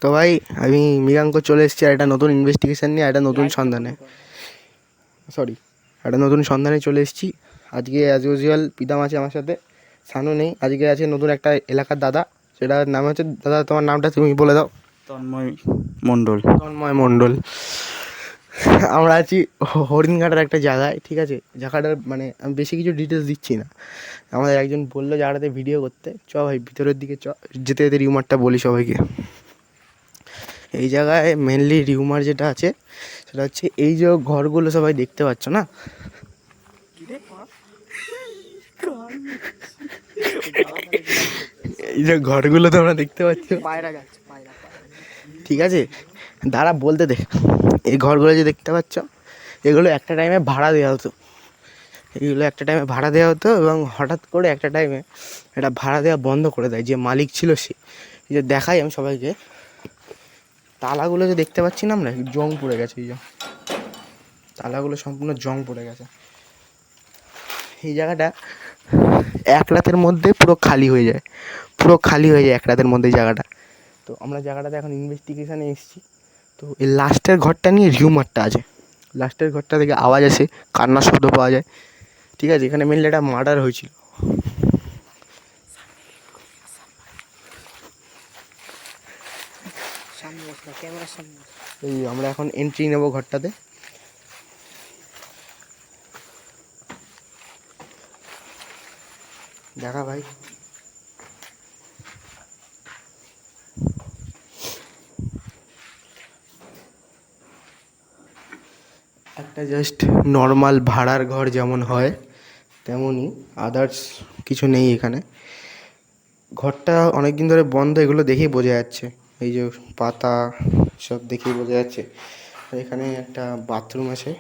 তো ভাই আমি মৃগাঙ্ক চলে এসেছি আর একটা নতুন ইনভেস্টিগেশন নিয়ে, একটা নতুন সন্ধানে একটা নতুন সন্ধানে চলে এসেছি। আজকে অ্যাজ ইউজুয়াল পিতাম আছে আমার সাথে, সানু নেই। আজকে আছে নতুন একটা এলাকার দাদা, সেটার নাম হচ্ছে, দাদা তোমার নামটা তুমি বলে দাও। তন্ময় মণ্ডল। তন্ময় মণ্ডল। আমরা আছি হরিণঘাটার একটা জায়গায়, ঠিক আছে? জায়গাটার মানে আমি বেশি কিছু ডিটেলস দিচ্ছি না। আমাদের একজন বললো জায়গাটাতে ভিডিও করতে, চ ভাই ভিতরের দিকে চ, যেতে যেতে রিউমারটা বলি সবাইকে। এই জায়গায় মেনলি রিউমার যেটা আছে সেটা হচ্ছে এই যে ঘরগুলো সবাই দেখতে পাচ্ছ না, এই যে ঘরগুলো তোমরা দেখতে পাচ্ছ, ঠিক আছে? দাঁড়া বলতে দে। এই ঘরগুলো যে দেখতে পাচ্ছ, এগুলো একটা টাইমে ভাড়া দেওয়া হতো। এগুলো একটা টাইমে ভাড়া দেওয়া হতো এবং হঠাৎ করে একটা টাইমে এটা ভাড়া দেওয়া বন্ধ করে দেয়। যে মালিক ছিল সে, এই যে দেখাই আমি সবাইকে, তালাগুলো যে দেখতে পাচ্ছি না আমরা, জং পড়ে গেছে। এই যে তালাগুলো সম্পূর্ণ জং পড়ে গেছে। এই জায়গাটা এক রাতের মধ্যে পুরো খালি হয়ে যায়, পুরো খালি হয়ে যায় এক রাতের মধ্যে জায়গাটা। তো আমরা জায়গাটাতে এখন ইনভেস্টিগেশানে এসেছি। তো এই লাস্টের ঘরটা নিয়ে রিউমারটা আছে। লাস্টের ঘরটা থেকে আওয়াজ আসে, কান্নার শব্দ পাওয়া যায়, ঠিক আছে? এখানে মেনলি একটা মার্ডার হয়েছিল। এই আমরা এখন এন্ট্রি নেব ঘরটাতে। দেখা ভাই। একটা জাস্ট নর্মাল ভাড়ার ঘর যেমন হয় তেমনই, আদার্স কিছু নেই এখানে। ঘরটা অনেক দিন ধরে বন্ধ, এগুলো দেখেই বোঝা যাচ্ছে। এই যে পাতা সব দেখেই বোঝা যাচ্ছে। আর এখানে একটা বাথরুম আছে।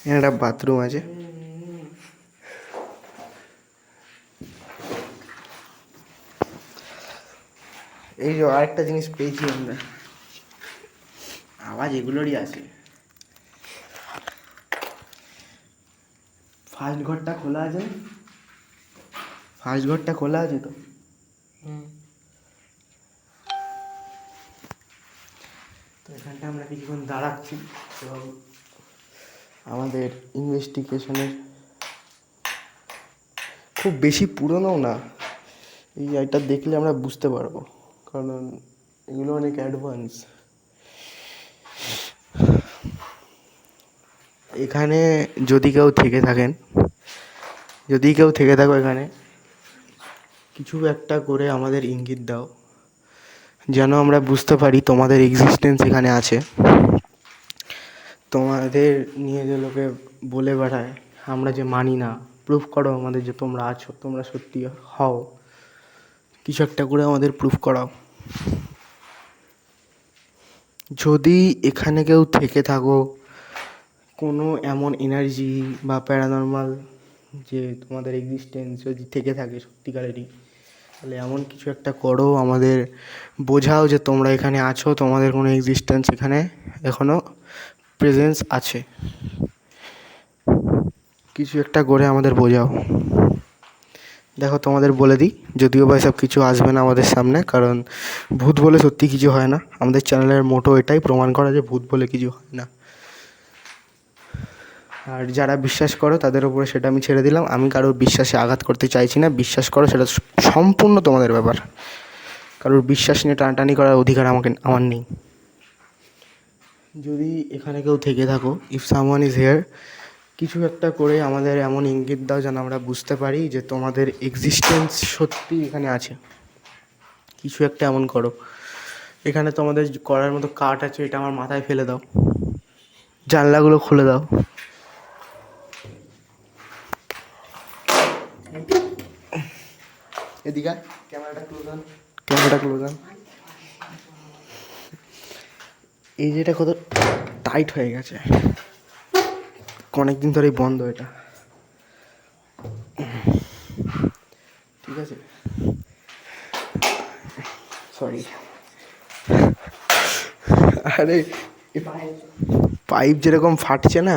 এখানে একটা বাথরুম আছে। এই যে আরেকটা জিনিস পেয়েছি আমরা, আওয়াজ এগুলোরই আছে। ফার্স্ট ঘরটা খোলা আছে, ফার্স্ট ঘরটা খোলা আছে তো। তো এখানটা আমরা কিছুক্ষণ দাঁড়াচ্ছি এবং আমাদের ইনভেস্টিগেশনের খুব বেশি পুরনোও না। এই এটা দেখলে আমরা বুঝতে পারবো, কারণ এগুলো অনেক অ্যাডভান্স। এখানে যদি কেউ থেকে থাকেন, যদি কেউ থেকে থাকো এখানে, কিছু একটা করে আমাদের ইঙ্গিত দাও, যেন আমরা বুঝতে পারি তোমাদের এক্সিস্টেন্স এখানে আছে। তোমাদের নিয়ে যে লোকে বলে বেড়ায় আমরা যে মানি না, প্রুফ করো আমাদের যে তোমরা আছো, তোমরা সত্যি হও। কিছু একটা করে আমাদের প্রুফ করাও। যদি এখানে কেউ থেকে থাকো, কোনো এমন এনার্জি বা প্যারানর্মাল যে তোমাদের এক্সিস্টেন্স যদি থেকে থাকে সত্যিকারেরই, তাহলে এমন কিছু একটা করো, আমাদের বোঝাও যে তোমরা এখানে আছো, তোমাদের কোনো এক্সিস্টেন্স এখানে এখনও প্রেজেন্স আছে। কিছু একটা করে আমাদের বোঝাও। দেখো তোমাদের বলে দিই, যদিও বা এসব কিছু আসবে না আমাদের সামনে, কারণ ভূত বলে সত্যি কিছু হয় না। আমাদের চ্যানেলের মোটো এটাই, প্রমাণ করা যে ভূত বলে কিছু হয় না। আর যারা বিশ্বাস করো তাদের উপরে সেটা আমি ছেড়ে দিলাম। আমি কারোর বিশ্বাসে আঘাত করতে চাইছি না। বিশ্বাস করো, সেটা সম্পূর্ণ তোমাদের ব্যাপার। কারোর বিশ্বাস নিয়ে টানাটানি করার অধিকার আমার নেই। যদি এখানে কেউ থেকে থাকো, ইফ সামওয়ান ইজ হিয়ার, কিছু একটা করে আমাদের এমন ইঙ্গিত দাও যেন আমরা বুঝতে পারি যে তোমাদের এক্সিস্টেন্স সত্যি এখানে আছে। কিছু একটা এমন করো। এখানে তোমাদের করার মতো কাঠ আছে, এটা আমার মাথায় ফেলে দাও। জানলাগুলো খুলে দাও। এদিকে ক্যামেরাটা ক্লোজ আন, ক্যামেরাটা ক্লোজ আন। এই যে এটা কত টাইট হয়ে গেছে, অনেকদিন ধরেই বন্ধ এটা। ঠিক আছে, সরি। আরে পাইপ যেরকম ফাটছে না,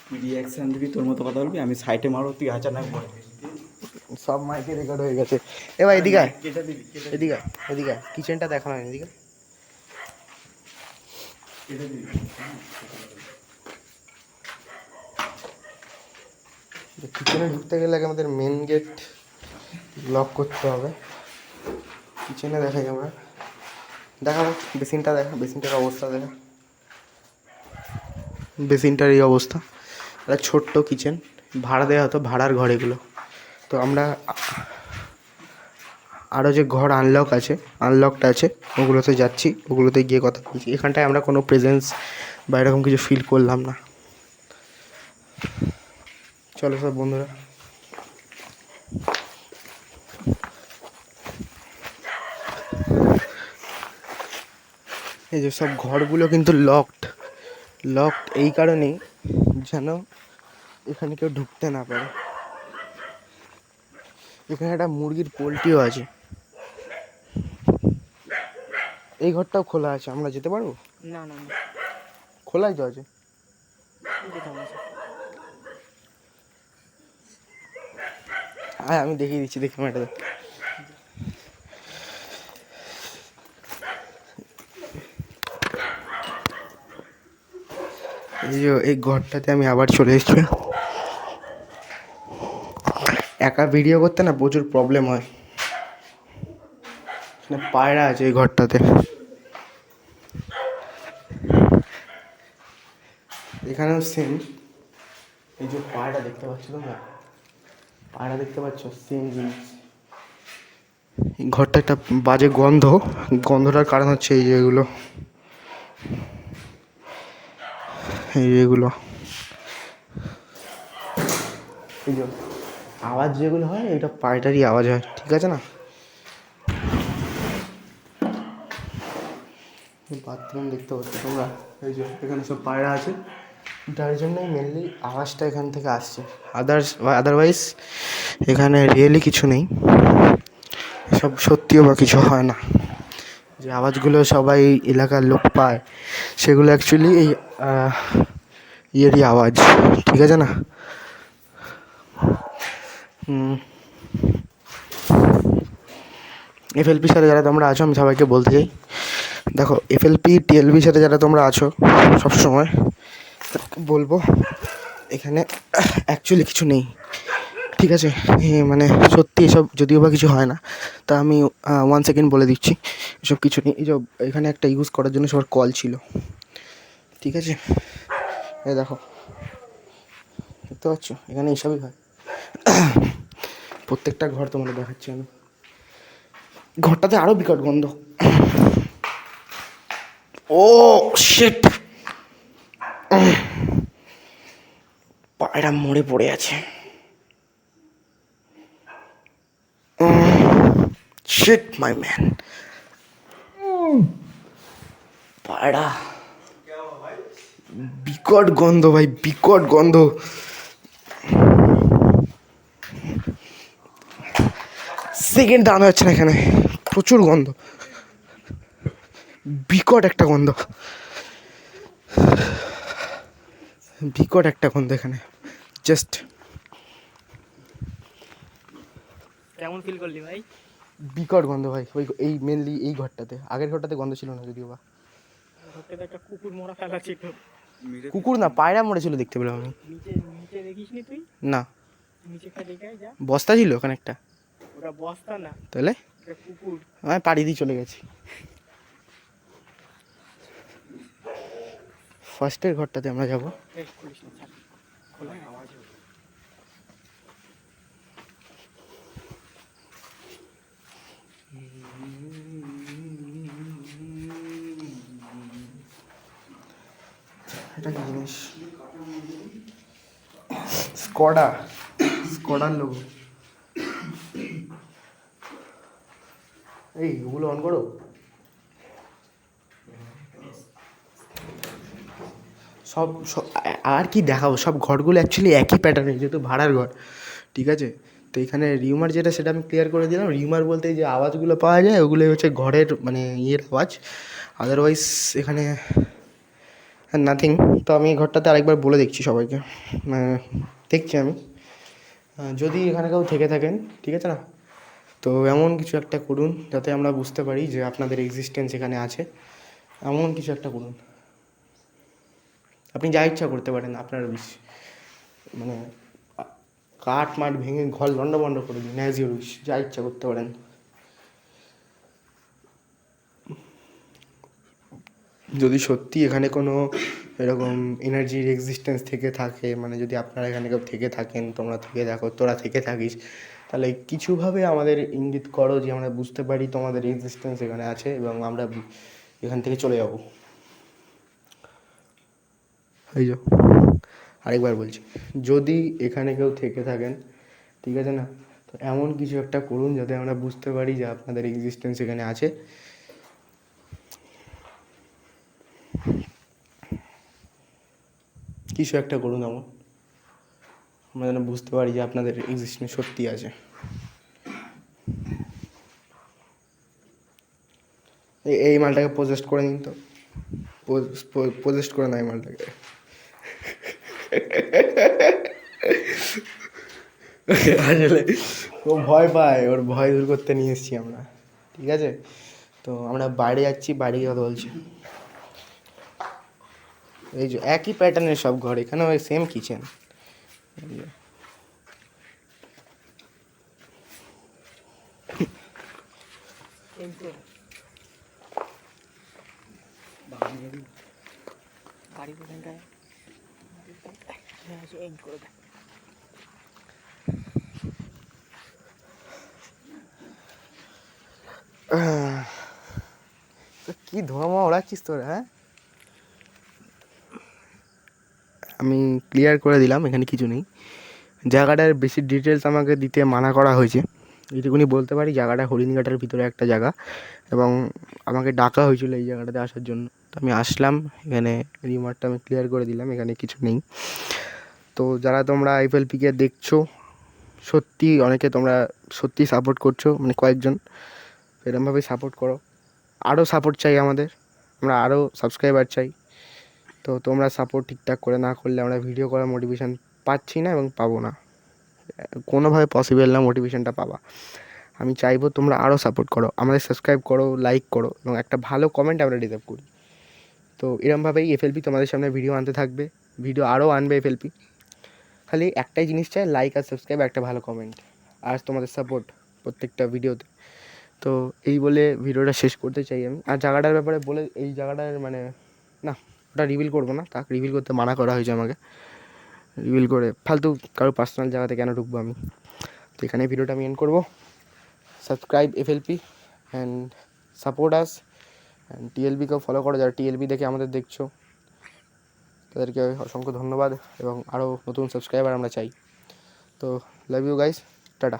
তুই রিয়াকশান দিবি, তোর মতো কথা বলবি, আমি সাইডে মারো, তুই আচানক বল। সব মাইকে রেকর্ড হয়ে গেছে। এবার এদিকে আয়, এদিকে আয়, এদিকে আয়। কিচেনটা দেখানো হয় এদিকে। কিচেনে ঢুকতে গেলে আগে আমাদের মেন গেট লক করতে হবে। কিচেনে দেখাই আমরা, দেখাবো। বেসিনটা দেখা, বেসিনটার অবস্থা দেখা। বেসিনটার এই অবস্থা। একটা ছোট্ট কিচেন, ভাড়া দেওয়া হতো, ভাড়ার ঘর এগুলো। তো আমরা আরও যে ঘর আনলক আছে, আনলকটা আছে, ওগুলোতে যাচ্ছি, ওগুলোতে গিয়ে কথা বলছি। এখানটায় আমরা কোনো প্রেজেন্স বা এরকম কিছু ফিল করলাম না। চলো সব বন্ধুরা, এই যে সব ঘরগুলো কিন্তু লকড। লকড এই কারণেই যেন এখানে কেউ ঢুকতে না পারে। এখানে একটা মুরগির পোলট্রিও আছে। এই ঘরটাও খোলা আছে, আমরা যেতে পারবো? না না না, খোলাই তো আছে। হ্যাঁ, আমি দেখিয়ে দিচ্ছি, দেখি ম্যাডাম। এই যে এই ঘরটাতে আমি আবার চলে এসেছি। একা ভিডিও করতে না প্রচুর প্রবলেম হয়। পায়রা আছে এই ঘরটাতে। এখানেও সেম, এই যে পায়রা দেখতে পাচ্ছ তোমরা, পায়রা দেখতে পাচ্ছ, সেম জিনিস। এই ঘরটা একটা বাজে গন্ধ, গন্ধটার কারণ হচ্ছে এই যে এগুলো, এই যে এগুলো, এই যে আওয়াজ যেগুলো হয়, এটা পায়রারই আওয়াজ হয়, ঠিক আছে না? বাথরুম দেখতে পাচ্ছ তোমরা, এই যে এখানে সব পায়রা আছে, যার জন্যই মেনলি আওয়াজটা এখান থেকে আসছে। আদারওয়াইজ এখানে রিয়েলি কিছু নেই, সব সত্যিও বা কিছু হয় না। যে আওয়াজগুলো সবাই এলাকার লোক পায়, সেগুলো অ্যাকচুয়ালি এই ইয়েরই আওয়াজ, ঠিক আছে না? এফএলপির সাথে যারা তোমরা আছো, আমি সবাইকে বলতে চাই, দেখো এফএলপি টিএলবির সাথে যারা তোমরা আছো সবসময়, বলবো এখানে অ্যাকচুয়ালি কিছু নেই, ঠিক আছে? মানে সত্যি এসব যদিও বা কিছু হয় না, তা আমি 1 সেকেন্ড বলে দিচ্ছি, এসব কিছু নেই। এই যে এখানে একটা ইউজ করার জন্য সবার কল ছিল, ঠিক আছে? এই দেখো, দেখতে পাচ্ছ, এখানে এইসবই হয়। প্রত্যেকটা ঘর তোমাদের দেখাচ্ছি আমি। ঘরটাতে আরও বিকট গন্ধ। ও শিট, পায়রা মরে পড়ে আছে। শিট মাই ম্যান, পায়রা, বিকট গন্ধ ভাই, বিকট গন্ধ। সেকেন্ড দাঁড়ানো যাচ্ছে না এখানে, প্রচুর গন্ধ, বিকট একটা গন্ধ, বিকট একটা গন্ধ এখানে। জাস্ট কেমন ফিল করলি ভাই? বিকট গন্ধ ভাই। ওই এই মেনলি এই ঘরটাতে, আগের ঘরটাতে গন্ধ ছিল না যদিও বা। ঘরটাতে একটা কুকুর মরা ফেলা ছিল। কুকুর না, পায়রা মরেছিল দেখতে পেলাম আমি। নিচে নিচে দেখিসনি তুই? না, নিচে খাই দেখে যা। বস্তা ছিল ওখানে একটা। ওটা বস্তা না, তাহলে এটা কুকুর। আমি পাড়ি দিয়ে চলে গেছি। ফার্স্টের ঘরটাতে আমরা যাবো। এই খুলিস না, ছাড়। খোলা আওয়াজ হবে। এটা কি জিনিস? স্কডা, স্কডার লোগো। এই ওগুলো অন করো। আর কি দেখাবো, সব ঘরগুলো অ্যাকচুয়ালি একই প্যাটার্নের, যেহেতু ভাড়ার ঘর, ঠিক আছে। তো এখানে রিউমার যেটা সেটা আমি ক্লিয়ার করে দিলাম। রিউমার বলতে যে আওয়াজগুলো পাওয়া যায় ওগুলোই হচ্ছে ঘরের মানে ইয়ের আওয়াজ, আদারওয়াইজ এখানে নাথিং। তো আমি এই ঘরটাতে আরেকবার বলে দেখছি সবাইকে, দেখছি আমি যদি এখানে কেউ থেকে থাকেন, ঠিক আছে না, তো এমন কিছু একটা করুন যাতে আমরা বুঝতে পারি যে আপনাদের এক্সিস্টেন্স এখানে আছে, এমন কিছু একটা করুন। আপনি যা ইচ্ছা করতে পারেন, আপনার উইশ, মানে কাঠ মাঠ ভেঙে ঘর লন্ডভন্ড করে দিন, অ্যাজ ইউর উইশ, যা ইচ্ছা করতে পারেন। যদি সত্যি এখানে কোনো এরকম এনার্জির এক্সিস্টেন্স থেকে থাকে, মানে যদি আপনারা এখানে কেউ থেকে থাকেন, তোমরা থেকে দেখো, তোরা থেকে থাকিস, তাহলে কিছুভাবে আমাদের ইঙ্গিত করো যে আমরা বুঝতে পারি তোমাদের এক্সিস্টেন্স এখানে আছে এবং আমরা এখান থেকে চলে যাব। এই যে আরেকবার বলছি, যদি এখানে কেউ থেকে থাকেন, ঠিক আছে না, তো এমন কিছু একটা করুন যাতে আমরা বুঝতে পারি যে আপনাদের এক্সিস্টেন্স এখানে আছে। কিছু একটা করুন এমন, আমরা যেন বুঝতে পারি যে আপনাদের এক্সিস্টেন্স সত্যি আছে। এই মালটাকে পজেস্ট করে নিন তো, পজেস্ট করে না এই মালটাকে। আসলে ও ভয় পায়, ওর ভয় দূর করতে নিয়ে এসেছি আমরা, ঠিক আছে। তো আমরা বাইরে যাচ্ছি, বাইরে গিয়ে কথা বলছি। এই যে একই প্যাটার্নের সব ঘর, এখানে ওই সেম কিচেন। গাড়ি কোথায় এন্ড করে দেয়। কি ধোঁয়া ওড়াচ্ছিস তোরা, হ্যাঁ? আমি ক্লিয়ার করে দিলাম, এখানে কিছু নেই। জায়গাটার বেশি ডিটেলস আমাকে দিতে মানা করা হয়েছে, এইটুকুনি বলতে পারি। জায়গাটা হরিণঘাটার ভিতরে একটা জায়গা, এবং আমাকে ডাকা হয়েছিল এই জায়গাটাতে আসার জন্য। তো আমি আসলাম, এখানে রিমার্কটা আমি ক্লিয়ার করে দিলাম, এখানে কিছু নেই। তো যারা তোমরা এফএলপিকে দেখছো, সত্যি অনেকে তোমরা সত্যি সাপোর্ট করছো, মানে কয়েকজন, এরমভাবেই সাপোর্ট করো। আরও সাপোর্ট চাই আমাদের, আমরা আরও সাবস্ক্রাইবার চাই। তো তোমরা সাপোর্ট ঠিকঠাক করে না করলে আমরা ভিডিও করার মোটিভেশান পাচ্ছি না এবং পাবো না, কোনোভাবে পসিবল না মোটিভেশনটা পাওয়া। আমি চাইবো তোমরা আরও সাপোর্ট করো, আমাদের সাবস্ক্রাইব করো, লাইক করো, এবং একটা ভালো কমেন্ট আমরা ডিজার্ভ করি। তো এরমভাবেই এফএলপি তোমাদের সামনে ভিডিও আনতে থাকবে, ভিডিও আরও আনবে এফএলপি। খালি একটাই জিনিস চাই, লাইক আর সাবস্ক্রাইব, একটা ভালো কমেন্ট, আর তোমাদের সাপোর্ট প্রত্যেকটা ভিডিওতে। তো এই বলে ভিডিওটা শেষ করতে চাই আমি। আর জায়গাটার ব্যাপারে বলে, এই জায়গাটার মানে না, ওটা রিভিল করবো না, তাকে রিভিল করতে মানা করা হয়েছে আমাকে। রিভিল করে ফালতু কারো পার্সোনাল জায়গাতে কেন ঢুকবো আমি। তো এখানে ভিডিওটা আমি এন্ড করবো। Subscribe FLP and support us, and টিএলবিকেও ফলো করো, যারা টিএলবি দেখে আমাদের দেখছো তাদেরকে অসংখ্য ধন্যবাদ, এবং আরও নতুন সাবস্ক্রাইবার আমরা চাই। তো লাভ ইউ গাইস, টাটা।